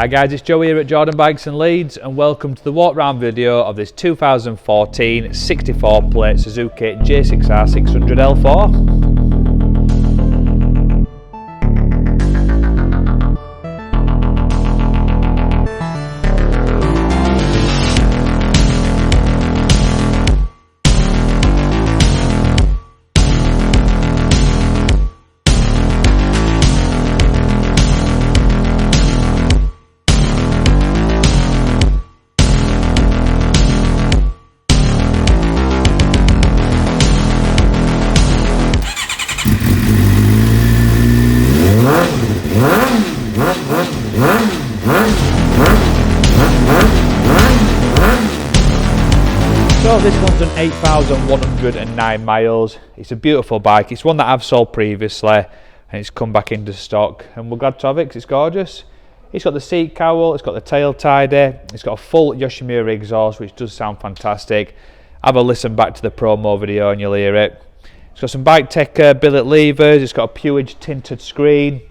Hi guys, it's Joe here at Jordan Bikes in Leeds and welcome to the walk round video of this 2014 64 plate Suzuki GSXR600L4. So this one's done 8,109 miles. It's a beautiful bike. It's one that I've sold previously and it's come back into stock and we're glad to have it because it's gorgeous. It's got the seat cowl, it's got the tail tidy, it's got a full Yoshimura exhaust which does sound fantastic. Have a listen back to the promo video and you'll hear it. It's got some bike tech billet levers, it's got a Puig tinted screen.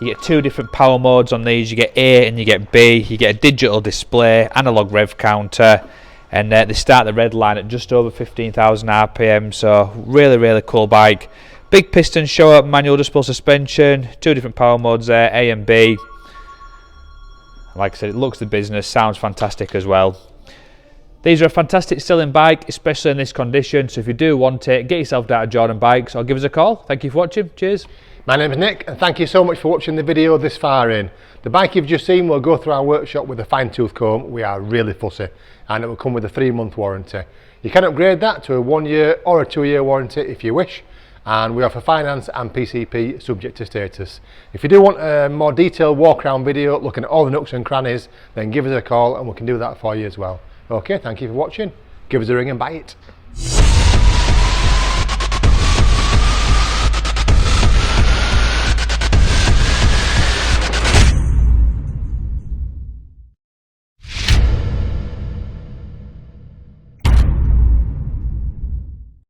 You get two different power modes on these, you get A and you get B. You get a digital display, analog rev counter, and they start the red line at just over 15,000 RPM, so really cool bike. Big piston show up, manual adjustable suspension, two different power modes there, A and B. Like I said, it looks the business, sounds fantastic as well. These are a fantastic selling bike, especially in this condition, so if you do want it, get yourself down to Jordan Bikes or give us a call. Thank you for watching, cheers. My name is Nick and thank you so much for watching the video this far in. The bike you've just seen will go through our workshop with a fine tooth comb. We are really fussy and it will come with a 3-month warranty. You can upgrade that to a 1-year or a 2-year warranty if you wish, and we offer finance and PCP subject to status. If you do want a more detailed walk around video looking at all the nooks and crannies, then give us a call and we can do that for you as well. Okay, thank you for watching. Give us a ring and buy it.